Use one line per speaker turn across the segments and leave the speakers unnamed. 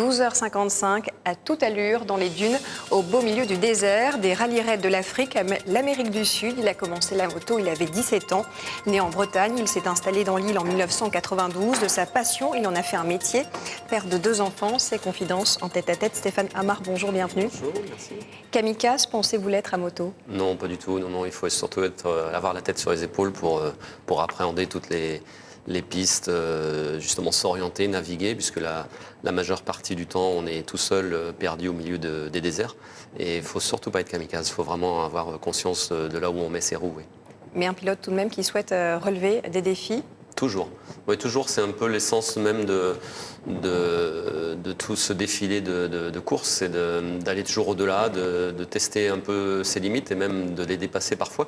12h55 à toute allure dans les dunes, au beau milieu du désert, des rallye-raids de l'Afrique à l'Amérique du Sud. Il a commencé la moto, il avait 17 ans. Né en Bretagne, il s'est installé dans l'île en 1992. De sa passion, il en a fait un métier. Père de 2 enfants, ses confidences en tête-à-tête. Stéphane Amar, bonjour, bienvenue.
Bonjour, merci.
Kamikaze, pensez-vous l'être à moto?
Non, pas du tout. Non, il faut surtout avoir la tête sur les épaules pour appréhender toutes les pistes, justement s'orienter, naviguer, puisque la majeure partie du temps, on est tout seul perdu au milieu des déserts. Et il ne faut surtout pas être kamikaze, il faut vraiment avoir conscience de là où on met ses roues. Oui.
Mais un pilote tout de même qui souhaite relever des défis?
Toujours. Oui, toujours, c'est un peu l'essence même de tout ce défilé de courses, c'est d'aller toujours au-delà, de tester un peu ses limites et même de les dépasser parfois.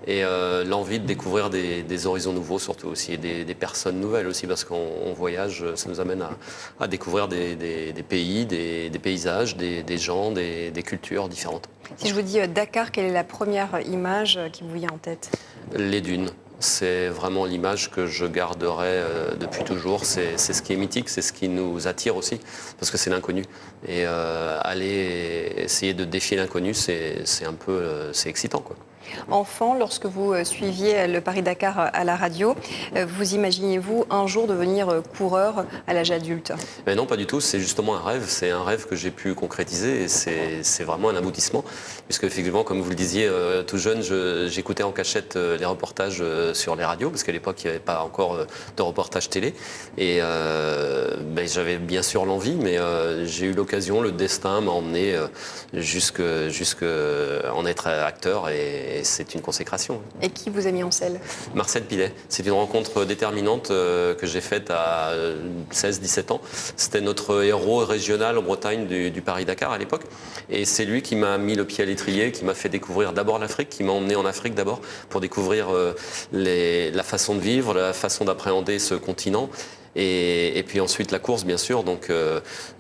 Et l'envie de découvrir des horizons nouveaux surtout aussi, et des personnes nouvelles aussi, parce qu'on voyage, ça nous amène à découvrir des pays, des paysages, des gens, des cultures différentes.
Si je vous dis Dakar, quelle est la première image qui vous vient en tête?
Les dunes. C'est vraiment l'image que je garderai depuis toujours. C'est ce qui est mythique, c'est ce qui nous attire aussi, parce que c'est l'inconnu. Et aller essayer de défier l'inconnu, c'est excitant, quoi.
Enfant, lorsque vous suiviez le Paris-Dakar à la radio, vous imaginiez-vous un jour devenir coureur à l'âge adulte?
Mais non, pas du tout. C'est justement un rêve. C'est un rêve que j'ai pu concrétiser et c'est vraiment un aboutissement. Puisque, effectivement, comme vous le disiez, tout jeune, j'écoutais en cachette les reportages sur les radios, parce qu'à l'époque, il n'y avait pas encore de reportages télé. Et j'avais bien sûr l'envie, mais j'ai eu l'occasion, le destin m'a emmené jusque en être acteur. Et c'est une consécration.
Et qui vous a mis en selle?
Marcel Pilet. C'est une rencontre déterminante que j'ai faite à 16-17 ans. C'était notre héros régional en Bretagne du Paris-Dakar à l'époque. Et c'est lui qui m'a mis le pied à l'étrier, qui m'a fait découvrir d'abord l'Afrique, qui m'a emmené en Afrique d'abord pour découvrir la façon de vivre, la façon d'appréhender ce continent. Et puis ensuite la course, bien sûr. Donc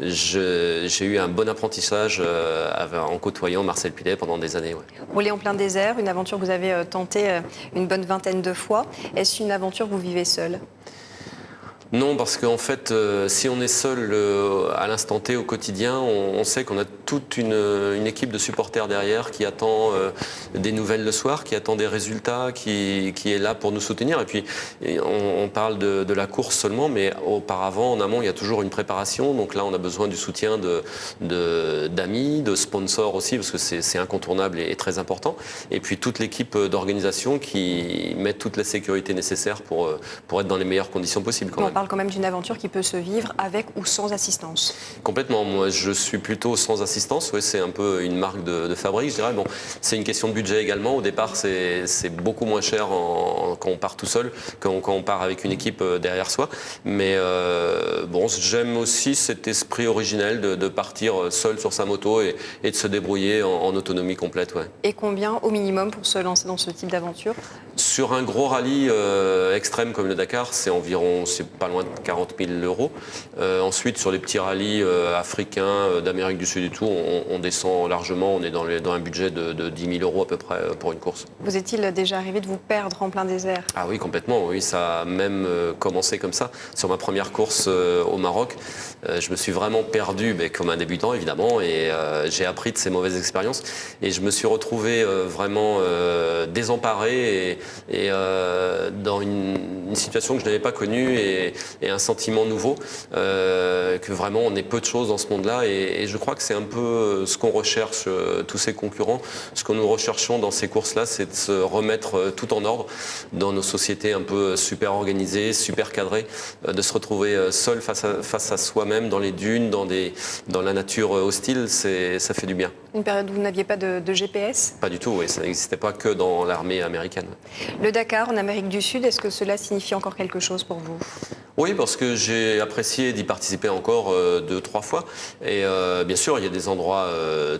j'ai eu un bon apprentissage en côtoyant Marcel Pilet pendant des années. Ouais.
Rouler en plein désert, une aventure que vous avez tentée une bonne vingtaine de fois. Est-ce une aventure que vous vivez seul?
Non, parce qu'en fait, si on est seul à l'instant T au quotidien, on sait qu'on a toute une équipe de supporters derrière qui attend des nouvelles le soir, qui attend des résultats, qui est là pour nous soutenir. Et puis, on parle de la course seulement, mais auparavant, en amont, il y a toujours une préparation. Donc là, on a besoin du soutien d'amis, de sponsors aussi, parce que c'est incontournable et très important. Et puis, toute l'équipe d'organisation qui met toute la sécurité nécessaire pour être dans les meilleures conditions possibles.
On parle quand même d'une aventure qui peut se vivre avec ou sans assistance.
Complètement. Moi, je suis plutôt sans assistance. Oui, c'est un peu une marque de fabrique, je dirais. Bon, c'est une question de budget également. Au départ, c'est beaucoup moins cher quand on part tout seul que quand on part avec une équipe derrière soi. Mais bon, j'aime aussi cet esprit originel de partir seul sur sa moto et de se débrouiller en autonomie complète. Ouais.
Et combien au minimum pour se lancer dans ce type d'aventure?
Sur un gros rallye extrême comme le Dakar, c'est pas loin de 40 000 euros. Ensuite, sur les petits rallyes africains, d'Amérique du Sud et tout, on descend largement. On est dans un budget de 10 000 euros à peu près pour une course.
Vous est-il déjà arrivé de vous perdre en plein désert?
Ah oui, complètement. Oui, ça a même commencé comme ça. Sur ma première course au Maroc, je me suis vraiment perdu, comme un débutant évidemment, et j'ai appris de ces mauvaises expériences. Et je me suis retrouvé vraiment désemparé et dans une situation que je n'avais pas connue et un sentiment nouveau, que vraiment on est peu de choses dans ce monde-là. Et je crois que c'est un peu ce qu'on recherche, tous ces concurrents. Ce que nous recherchons dans ces courses-là, c'est de se remettre tout en ordre dans nos sociétés un peu super organisées, super cadrées, de se retrouver seul face à soi-même dans les dunes, dans la nature hostile, ça fait du bien.
Une période où vous n'aviez pas de GPS?
Pas du tout, oui, ça n'existait pas que dans l'armée américaine.
Le Dakar en Amérique du Sud, est-ce que cela signifie encore quelque chose pour vous?
Oui, parce que j'ai apprécié d'y participer encore 2-3 fois. Et bien sûr, il y a des endroits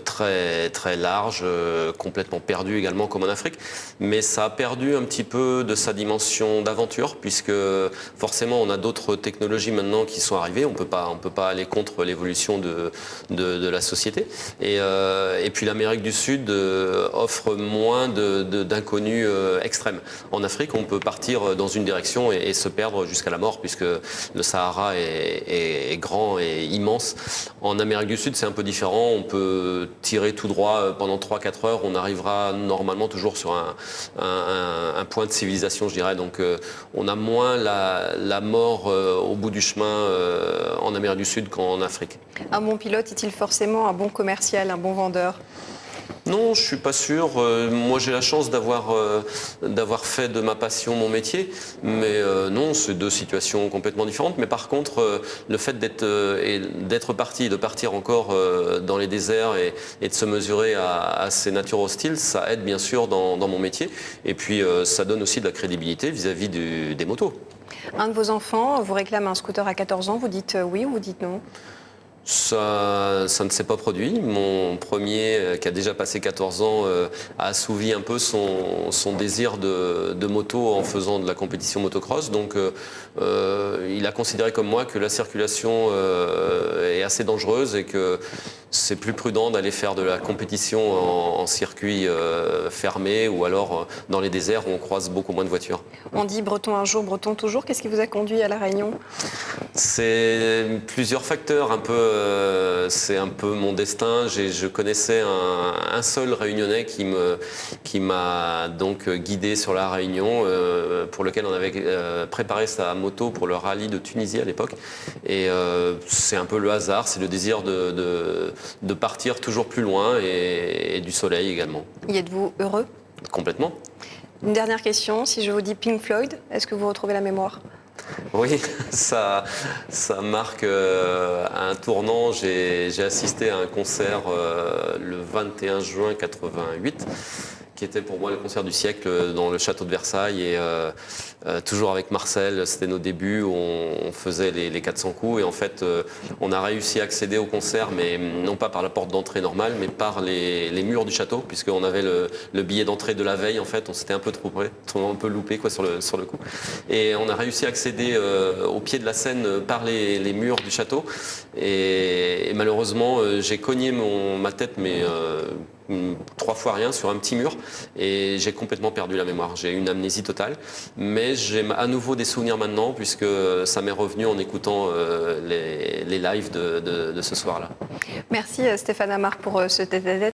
très, très larges, complètement perdus également, comme en Afrique. Mais ça a perdu un petit peu de sa dimension d'aventure, puisque forcément, on a d'autres technologies maintenant qui sont arrivées. On peut pas aller contre l'évolution de la société. Et puis l'Amérique du Sud offre moins d'inconnus extrêmes. En Afrique, on peut partir dans une direction et se perdre jusqu'à la mort, puisque que le Sahara est grand et immense. En Amérique du Sud, c'est un peu différent. On peut tirer tout droit pendant 3-4 heures. On arrivera normalement toujours sur un point de civilisation, je dirais. Donc on a moins la mort au bout du chemin en Amérique du Sud qu'en Afrique.
Un bon pilote est-il forcément un bon commercial, un bon vendeur?
Non, je suis pas sûr. Moi, j'ai la chance d'avoir fait de ma passion mon métier. Mais non, c'est deux situations complètement différentes. Mais par contre, le fait d'être parti, de partir encore dans les déserts et de se mesurer à ces natures hostiles, ça aide bien sûr dans mon métier. Et puis, ça donne aussi de la crédibilité vis-à-vis des motos.
Un de vos enfants vous réclame un scooter à 14 ans, vous dites oui ou vous dites non?
Ça ne s'est pas produit. Mon premier, qui a déjà passé 14 ans, a assouvi un peu son désir de moto en faisant de la compétition motocross. Donc il a considéré comme moi que la circulation est assez dangereuse et que c'est plus prudent d'aller faire de la compétition en circuit fermé ou alors dans les déserts où on croise beaucoup moins de voitures.
On dit breton un jour, breton toujours. Qu'est-ce qui vous a conduit à La Réunion?
C'est plusieurs facteurs. C'est un peu mon destin. Je connaissais un seul Réunionnais qui m'a donc guidé sur la Réunion, pour lequel on avait préparé sa moto pour le rallye de Tunisie à l'époque. Et c'est un peu le hasard, c'est le désir de partir toujours plus loin et du soleil également.
Y êtes-vous heureux?
Complètement.
Une dernière question, si je vous dis Pink Floyd, est-ce que vous retrouvez la mémoire?
Oui, ça marque un tournant. J'ai assisté à un concert le 21 juin 88, qui était pour moi le concert du siècle dans le château de Versailles. Et toujours avec Marcel, c'était nos débuts où on faisait les 400 coups. Et en fait, on a réussi à accéder au concert, mais non pas par la porte d'entrée normale, mais par les murs du château, puisqu'on avait le billet d'entrée de la veille. En fait, on s'était un peu trompé, un peu loupé quoi, sur le coup. Et on a réussi à accéder au pied de la scène par les murs du château. Et malheureusement, j'ai cogné ma tête, mais 3 fois rien sur un petit mur, et j'ai complètement perdu la mémoire. J'ai une amnésie totale, mais j'ai à nouveau des souvenirs maintenant, puisque ça m'est revenu en écoutant les lives de ce soir-là.
Merci Stéphane Amar pour ce tête-à-tête.